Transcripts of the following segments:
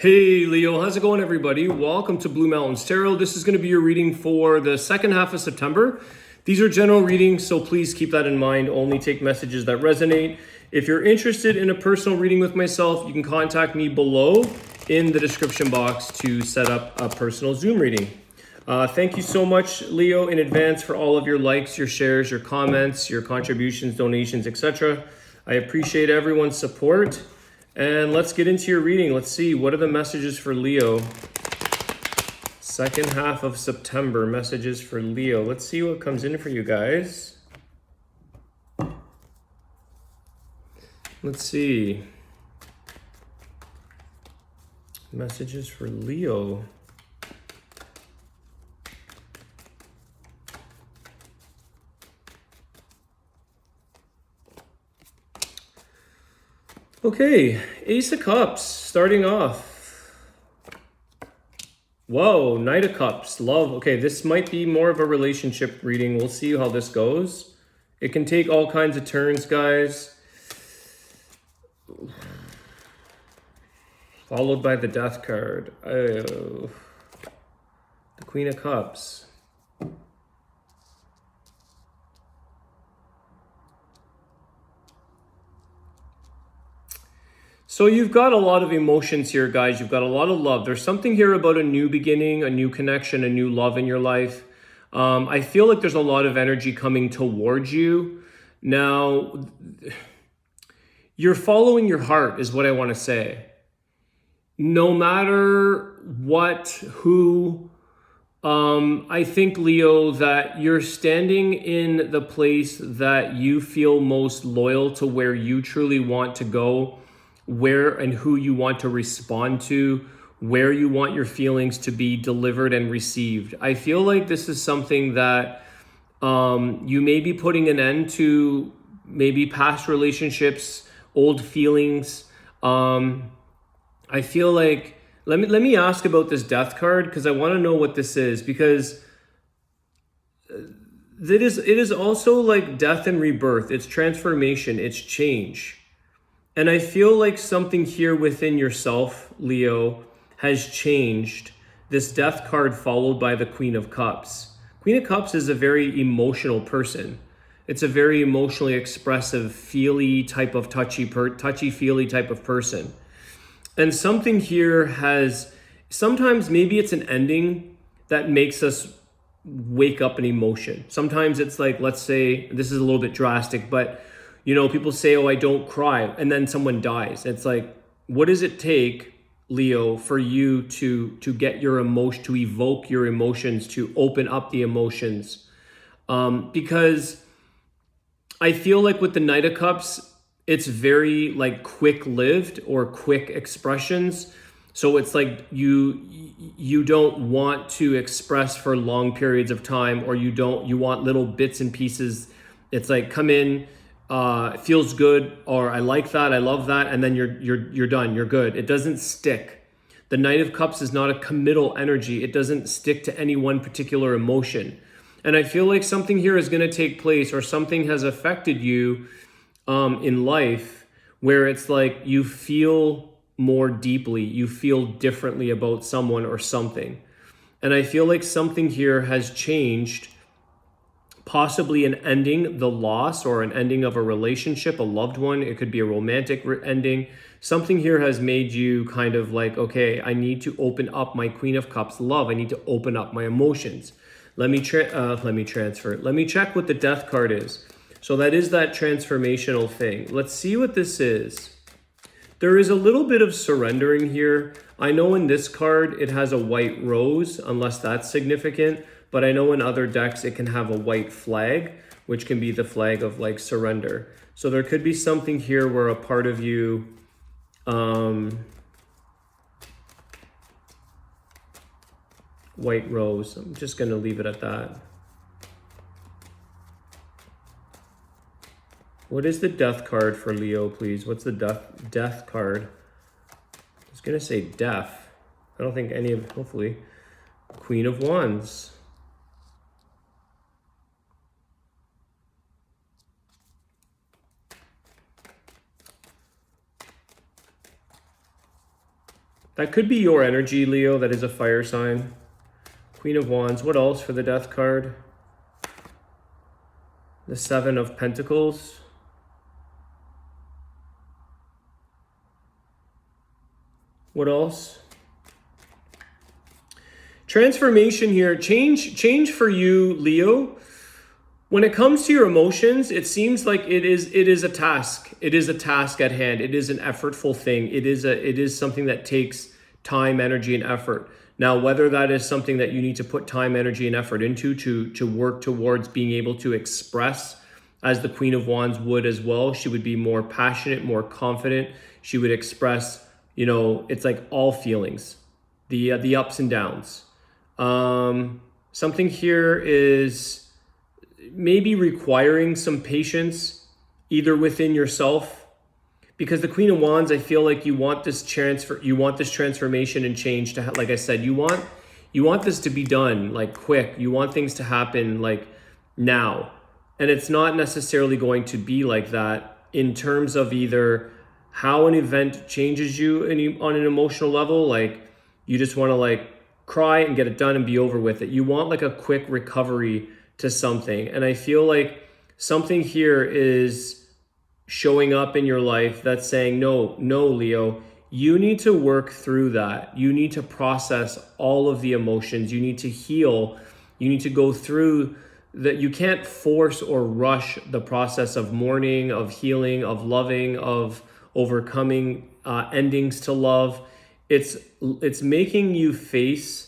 Hey Leo, how's it going everybody? Welcome to Blue Mountains Tarot. This is going to be your reading for the second half of September. These are general readings, so please keep that in mind. Only take messages that resonate. If you're interested in a personal reading with myself, you can contact me below in the description box to set up a personal Zoom reading. Thank you so much, Leo, in advance for all of your likes, your shares, your comments, your contributions, donations, etc. I appreciate everyone's support. And let's get into your reading. Let's see, what are the messages for Leo? Second half of September, messages for Leo. Let's see what comes in for you guys. Let's see. Messages for Leo. Okay, Ace of Cups, starting off. Whoa, Knight of Cups, love. Okay, this might be more of a relationship reading. We'll see how this goes. It can take all kinds of turns, guys. Followed by the Death card. Oh, the Queen of Cups. So you've got a lot of emotions here, guys. You've got a lot of love. There's something here about a new beginning, a new connection, a new love in your life. I feel like there's a lot of energy coming towards you. Now, you're following your heart is what I want to say. No matter what, who, I think, Leo, that you're standing in the place that you feel most loyal to, where you truly want to go, where and who you want to respond to, where you want your feelings to be delivered and received. I feel like this is something that you may be putting an end to, maybe past relationships, old feelings. I feel like, let me ask about this Death card, because I want to know what this is, because it is also like death and rebirth. It's transformation, it's change. And I feel like something here within yourself, Leo, has changed. This Death card followed by the Queen of Cups. Queen of Cups is a very emotional person. It's a very emotionally expressive, feely type of touchy-feely type of person. And something here has, sometimes maybe it's an ending that makes us wake up an emotion. Sometimes it's like, let's say, this is a little bit drastic, but you know, people say, oh, I don't cry, and then someone dies. It's like, what does it take, Leo, for you to get your emotion, to evoke your emotions, to open up the emotions? Because I feel like with the Knight of Cups, it's very like quick-lived or quick expressions. So it's like you don't want to express for long periods of time, or you want little bits and pieces. It's like, come in, it feels good, or I like that, I love that, and then you're done, you're good. It doesn't stick. The Knight of Cups is not a committal energy. It doesn't stick to any one particular emotion. And I feel like something here is going to take place, or something has affected you in life, where it's like you feel more deeply, you feel differently about someone or something. And I feel like something here has changed. Possibly an ending, the loss, or an ending of a relationship, a loved one. It could be a romantic ending. Something here has made you kind of like, okay, I need to open up my Queen of Cups love. I need to open up my emotions. Let me transfer. Let me check what the Death card is. So that is that transformational thing. Let's see what this is. There is a little bit of surrendering here. I know in this card it has a white rose, unless that's significant. But I know in other decks it can have a white flag, which can be the flag of like surrender. So there could be something here where a part of you, white rose. I'm just going to leave it at that. What is the Death card for Leo, please? What's the death card? I was going to say death. I don't think any of, hopefully, Queen of Wands. That could be your energy, Leo. That is a fire sign. Queen of Wands. What else for the Death card? The Seven of Pentacles. What else? Transformation here. Change for you, Leo. When it comes to your emotions, it seems like it is a task. It is a task at hand. It is an effortful thing. It is something that takes time, energy, and effort. Now, whether that is something that you need to put time, energy, and effort into to work towards being able to express, as the Queen of Wands would as well, she would be more passionate, more confident. She would express, you know, it's like all feelings, the ups and downs. Something here is maybe requiring some patience, either within yourself, because the Queen of Wands, I feel like you want this transformation and change to, like I said, you want this to be done like quick. You want things to happen like now. And it's not necessarily going to be like that in terms of either how an event changes you on an emotional level. Like you just want to like cry and get it done and be over with it. You want like a quick recovery to something. And I feel like something here is showing up in your life that's saying, no, Leo, you need to work through that. You need to process all of the emotions. You need to heal. You need to go through that. You can't force or rush the process of mourning, of healing, of loving, of overcoming endings to love. It's making you face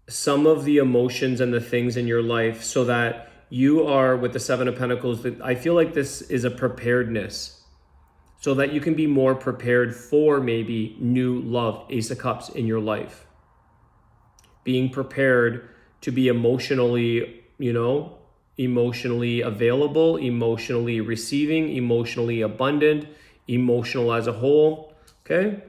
some of the emotions and the things in your life so that you are, with the Seven of Pentacles, that I feel like this is a preparedness so that you can be more prepared for maybe new love, Ace of Cups in your life. Being prepared to be emotionally, emotionally available, emotionally receiving, emotionally abundant, emotional as a whole, okay?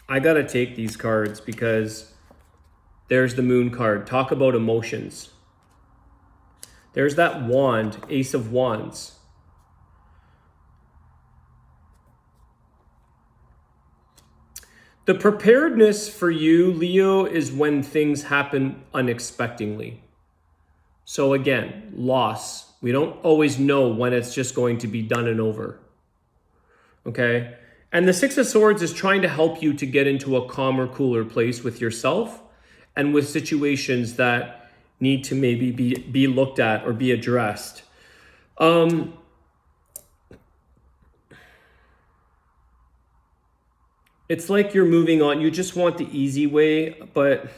I gotta take these cards because there's the Moon card. Talk about emotions. There's that wand, Ace of Wands. The preparedness for you, Leo, is when things happen unexpectedly. So again, loss. We don't always know when it's just going to be done and over. Okay? And the Six of Swords is trying to help you to get into a calmer, cooler place with yourself and with situations that need to maybe be looked at or be addressed. It's like you're moving on. You just want the easy way, but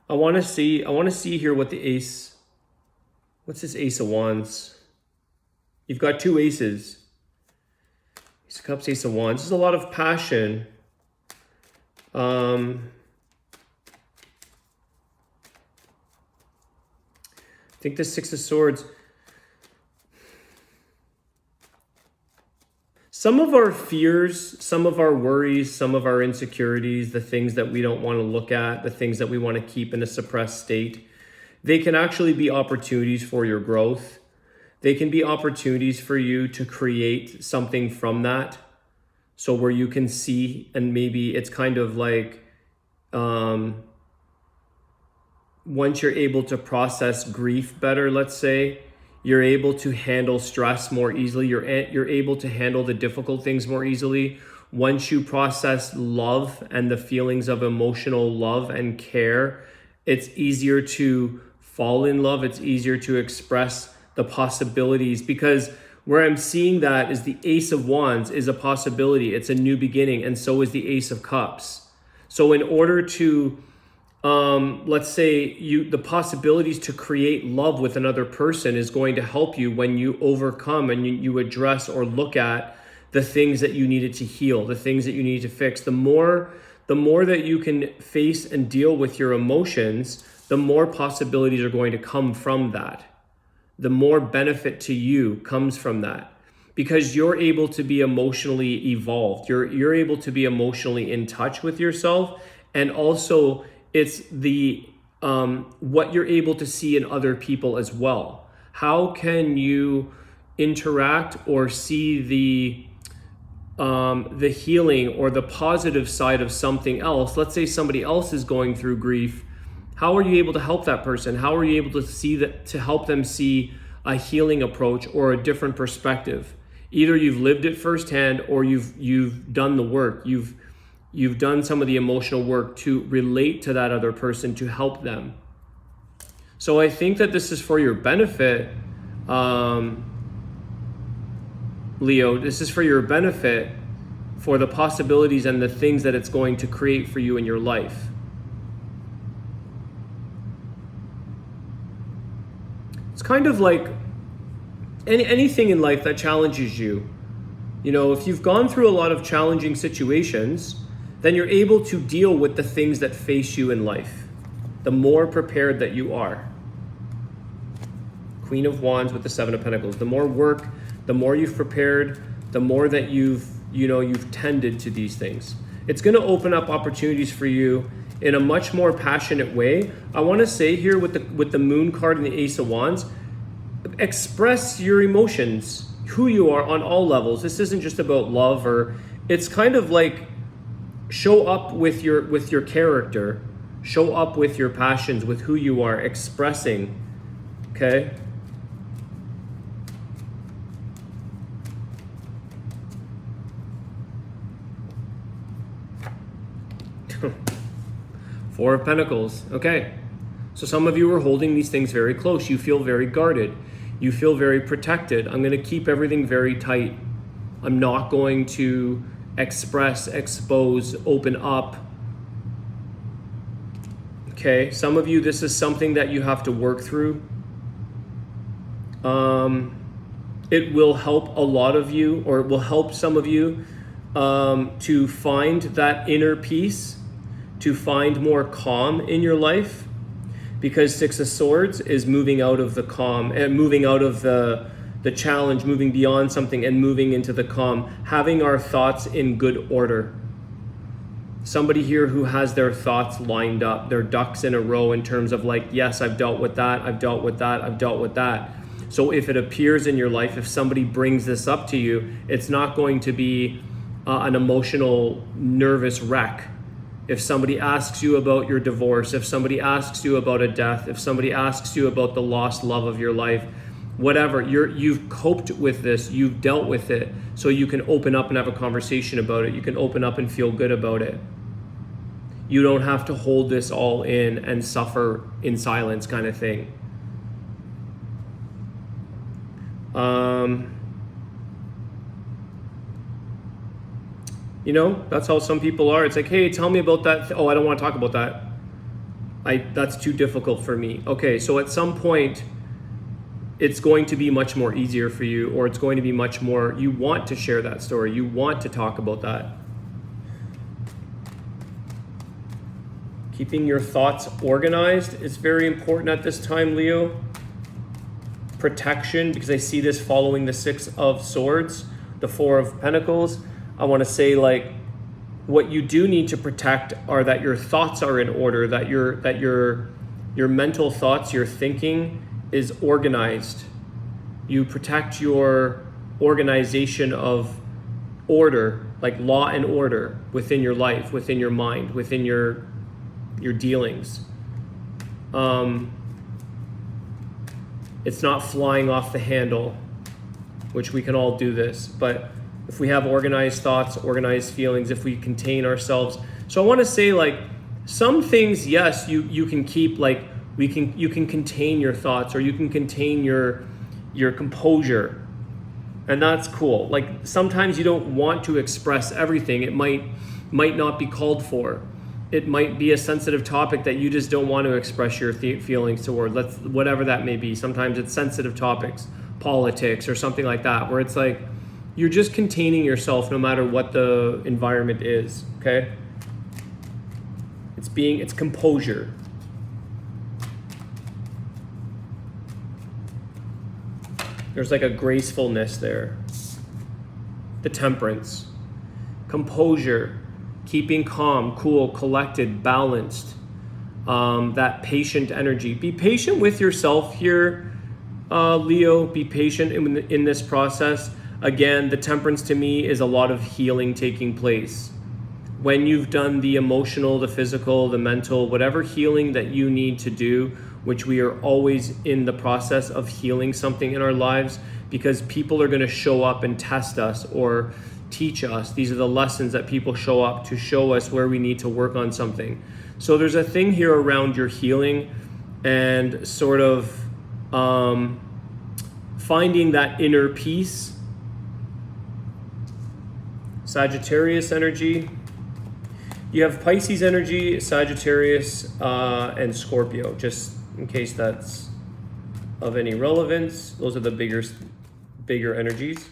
I want to see here what the Ace, what's this Ace of Wands? You've got two aces. Ace of Cups, Ace of Wands. There's a lot of passion. I think the Six of Swords. Some of our fears, some of our worries, some of our insecurities, the things that we don't want to look at, the things that we want to keep in a suppressed state, they can actually be opportunities for your growth. They can be opportunities for you to create something from that. So where you can see, and maybe it's kind of like, once you're able to process grief better, let's say, you're able to handle stress more easily. You're able to handle the difficult things more easily. Once you process love and the feelings of emotional love and care, it's easier to fall in love. It's easier to express the possibilities, because where I'm seeing that is the Ace of Wands is a possibility. It's a new beginning, and so is the Ace of Cups. So in order to, let's say the possibilities to create love with another person is going to help you when you overcome and you address or look at the things that you needed to heal, the things that you need to fix. The more that you can face and deal with your emotions, the more possibilities are going to come from that. The more benefit to you comes from that, because you're able to be emotionally evolved. You're able to be emotionally in touch with yourself, and also it's the what you're able to see in other people as well. How can you interact or see the healing or the positive side of something else? Let's say somebody else is going through grief. How are you able to help that person? How are you able to see that, to help them see a healing approach or a different perspective? Either you've lived it firsthand or you've done the work. You've done some of the emotional work to relate to that other person to help them. So I think that this is for your benefit, Leo. This is for your benefit, for the possibilities and the things that it's going to create for you in your life. It's kind of like anything in life that challenges you. You know, if you've gone through a lot of challenging situations, then you're able to deal with the things that face you in life. The more prepared that you are. Queen of Wands with the Seven of Pentacles. The more work, the more you've prepared, the more that you've tended to these things. It's going to open up opportunities for you in a much more passionate way. I want to say here with the Moon card and the Ace of Wands, express your emotions, who you are on all levels. This isn't just about love, or it's kind of like show up with your character, show up with your passions, with who you are expressing. Okay? Four of Pentacles. Okay. So some of you are holding these things very close. You feel very guarded. You feel very protected. I'm going to keep everything very tight. I'm not going to express, expose, open up. Okay. Some of you, this is something that you have to work through. It will help a lot of you, or it will help some of you to find that inner peace, to find more calm in your life, because Six of Swords is moving out of the calm and moving out of the challenge, moving beyond something and moving into the calm, having our thoughts in good order. Somebody here who has their thoughts lined up, their ducks in a row in terms of like, yes, I've dealt with that, I've dealt with that, I've dealt with that. So if it appears in your life, if somebody brings this up to you, it's not going to be an emotional, nervous wreck. If somebody asks you about your divorce, if somebody asks you about a death, if somebody asks you about the lost love of your life, whatever, you've coped with this, you've dealt with it, so you can open up and have a conversation about it. You can open up and feel good about it. You don't have to hold this all in and suffer in silence kind of thing. You know, that's how some people are. It's like, hey, tell me about that. Oh, I don't want to talk about that. That's too difficult for me. Okay, so at some point, it's going to be much more easier for you, or it's going to be much more, you want to share that story. You want to talk about that. Keeping your thoughts organized is very important at this time, Leo. Protection, because I see this following the Six of Swords, the Four of Pentacles. I want to say, like, what you do need to protect are that your thoughts are in order, that your mental thoughts, your thinking is organized. You protect your organization of order, like law and order within your life, within your mind, within your dealings. It's not flying off the handle, which we can all do this, but if we have organized thoughts, organized feelings, if we contain ourselves. So I want to say, like, some things, yes, you can keep, like, you can contain your thoughts, or you can contain your composure. And that's cool. Like, sometimes you don't want to express everything. It might not be called for. It might be a sensitive topic that you just don't want to express your feelings toward. Whatever that may be. Sometimes it's sensitive topics, politics or something like that, where it's like, you're just containing yourself no matter what the environment is, okay? It's composure. There's like a gracefulness there. The Temperance. Composure. Keeping calm, cool, collected, balanced. That patient energy. Be patient with yourself here, Leo. Be patient in this process. Again, the temperance to me is a lot of healing taking place. When you've done the emotional, the physical, the mental, whatever healing that you need to do, which we are always in the process of healing something in our lives, because people are going to show up and test us or teach us. These are the lessons that people show up to show us where we need to work on something. So there's a thing here around your healing and sort of finding that inner peace. Sagittarius energy. You have Pisces energy, Sagittarius, and Scorpio, just in case that's of any relevance. Those are the bigger energies.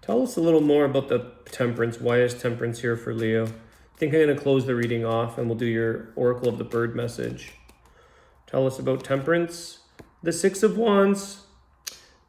Tell us a little more about the temperance. Why is temperance here for Leo? I think I'm going to close the reading off and we'll do your Oracle of the Bird message. Tell us about temperance. The Six of Wands.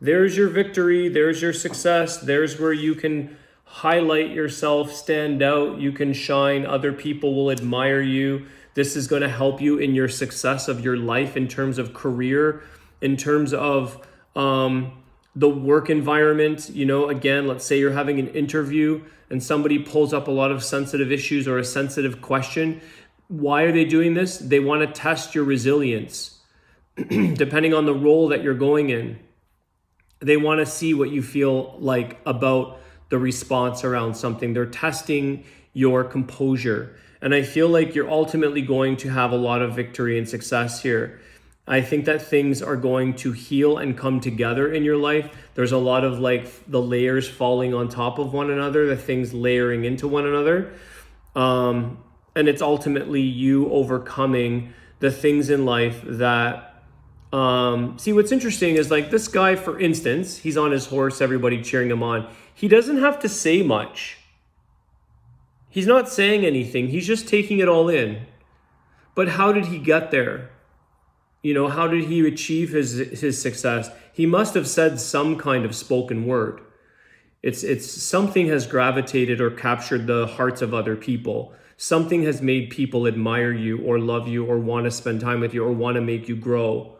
There's your victory. There's your success. There's where you can highlight yourself, stand out. You can shine. Other people will admire you. This is going to help you in your success of your life in terms of career, in terms of the work environment. You know, again, let's say you're having an interview and somebody pulls up a lot of sensitive issues or a sensitive question. Why are they doing this? They want to test your resilience. Depending on the role that you're going in, they want to see what you feel like about the response around something. They're testing your composure. And I feel like you're ultimately going to have a lot of victory and success here. I think that things are going to heal and come together in your life. There's a lot of like the layers falling on top of one another, the things layering into one another. And it's ultimately you overcoming the things in life that, see, what's interesting is like this guy, for instance, he's on his horse, everybody cheering him on. He doesn't have to say much. He's not saying anything. He's just taking it all in. But how did he get there? You know, how did he achieve his success? He must have said some kind of spoken word. It's something has gravitated or captured the hearts of other people. Something has made people admire you or love you or want to spend time with you or want to make you grow.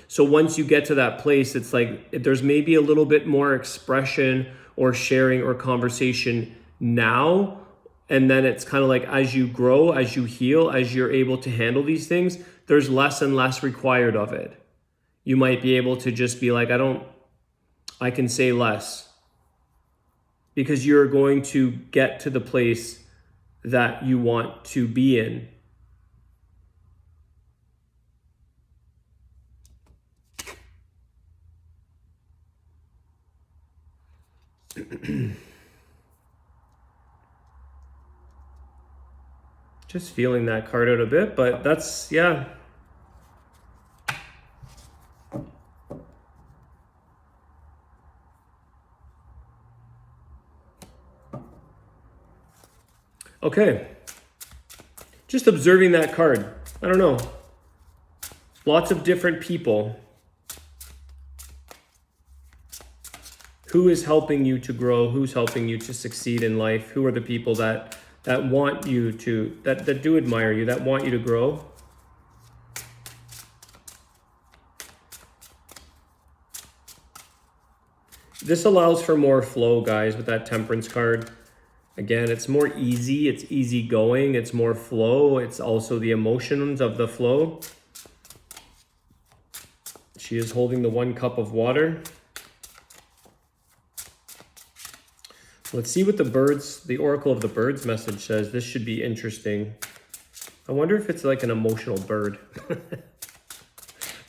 So once you get to that place, it's like there's maybe a little bit more expression or sharing or conversation now. And then it's kind of like as you grow, as you heal, as you're able to handle these things, there's less and less required of it. You might be able to just be like, I can say less. Because you're going to get to the place that you want to be in. Just feeling that card out a bit, but that's, yeah. Okay. Just observing that card. I don't know. Lots of different people. Who is helping you to grow? Who's helping you to succeed in life? Who are the people that want you to, that do admire you, that want you to grow? This allows for more flow, guys, with that temperance card. Again, it's more easy, it's easygoing, it's more flow. It's also the emotions of the flow. She is holding the 1 cup of water. Let's see what the Oracle of the Birds message says. This should be interesting. I wonder if it's like an emotional bird.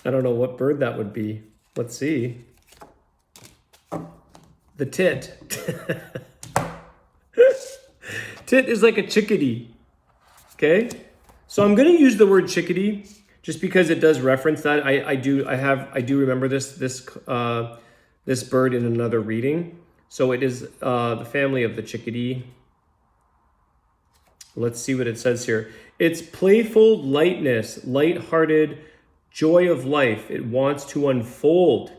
I don't know what bird that would be. Let's see. The tit. Tit is like a chickadee. Okay? So I'm going to use the word chickadee just because it does reference that. I do remember this bird in another reading. So it is the family of the chickadee. Let's see what it says here. It's playful lightness, lighthearted, joy of life. It wants to unfold.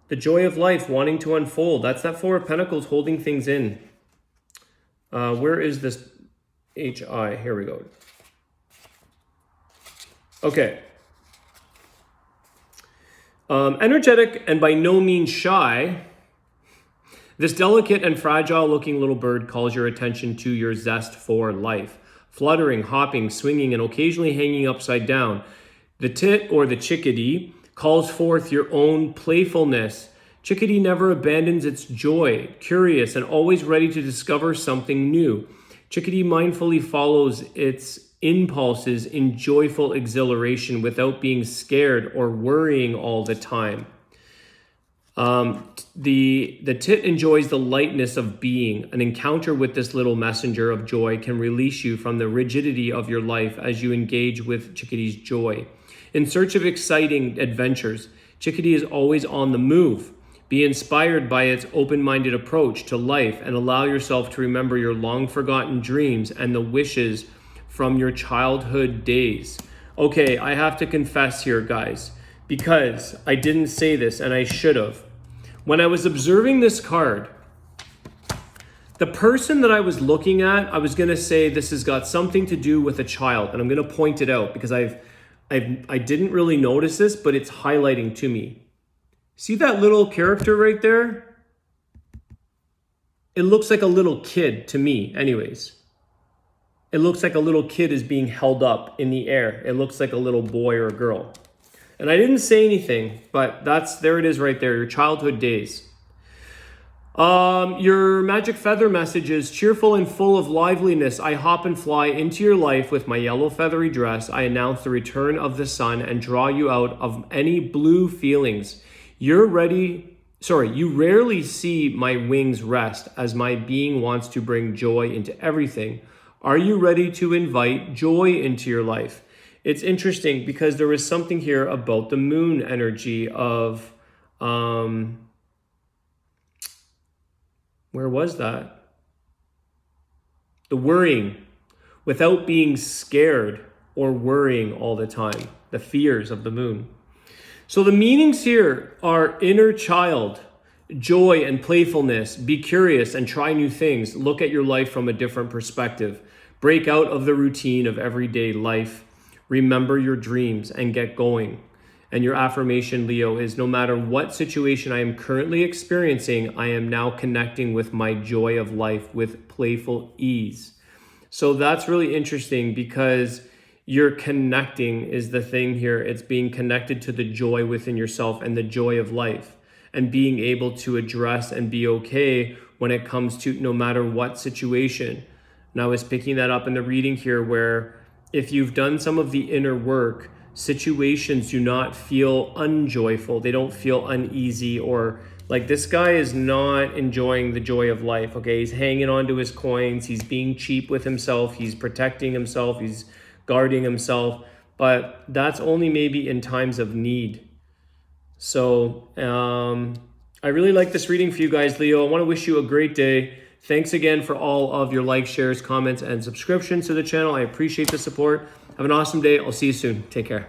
The joy of life wanting to unfold. That's that 4 of Pentacles holding things in. Where is this HI? Here we go. Okay. Energetic and by no means shy, this delicate and fragile looking little bird calls your attention to your zest for life. Fluttering, hopping, swinging, and occasionally hanging upside down. The tit or the chickadee calls forth your own playfulness. Chickadee never abandons its joy, curious and always ready to discover something new. Chickadee mindfully follows its impulses in joyful exhilaration without being scared or worrying all the time. The tit enjoys the lightness of being. An encounter with this little messenger of joy can release you from the rigidity of your life as you engage with chickadee's joy. In search of exciting adventures, chickadee is always on the move. Be inspired by its open-minded approach to life and allow yourself to remember your long-forgotten dreams and the wishes from your childhood days. Okay, I have to confess here, guys, because I didn't say this and I should have. When I was observing this card, the person that I was looking at, I was going to say this has got something to do with a child, and I'm going to point it out because I didn't really notice this, but it's highlighting to me. See that little character right there? It looks like a little kid to me, anyways. It looks like a little kid is being held up in the air. It looks like a little boy or a girl. And I didn't say anything, but there it is right there, your childhood days. Your magic feather message is cheerful and full of liveliness. I hop and fly into your life with my yellow feathery dress. I announce the return of the sun and draw you out of any blue feelings. You rarely see my wings rest as my being wants to bring joy into everything. Are you ready to invite joy into your life? It's interesting because there was something here about the moon energy of, where was that? The worrying without being scared or worrying all the time, the fears of the moon. So the meanings here are inner child, joy and playfulness, be curious and try new things, look at your life from a different perspective, break out of the routine of everyday life, remember your dreams and get going. And your affirmation, Leo, is no matter what situation I am currently experiencing, I am now connecting with my joy of life with playful ease. So that's really interesting because you're connecting is the thing here. It's being connected to the joy within yourself and the joy of life and being able to address and be okay when it comes to no matter what situation. Now I was picking that up in the reading here where if you've done some of the inner work, situations do not feel unjoyful. They don't feel uneasy or like this guy is not enjoying the joy of life. Okay, he's hanging on to his coins. He's being cheap with himself. He's protecting himself. He's guarding himself. But that's only maybe in times of need. So I really like this reading for you guys, Leo. I want to wish you a great day. Thanks again for all of your likes, shares, comments, and subscriptions to the channel. I appreciate the support. Have an awesome day. I'll see you soon. Take care.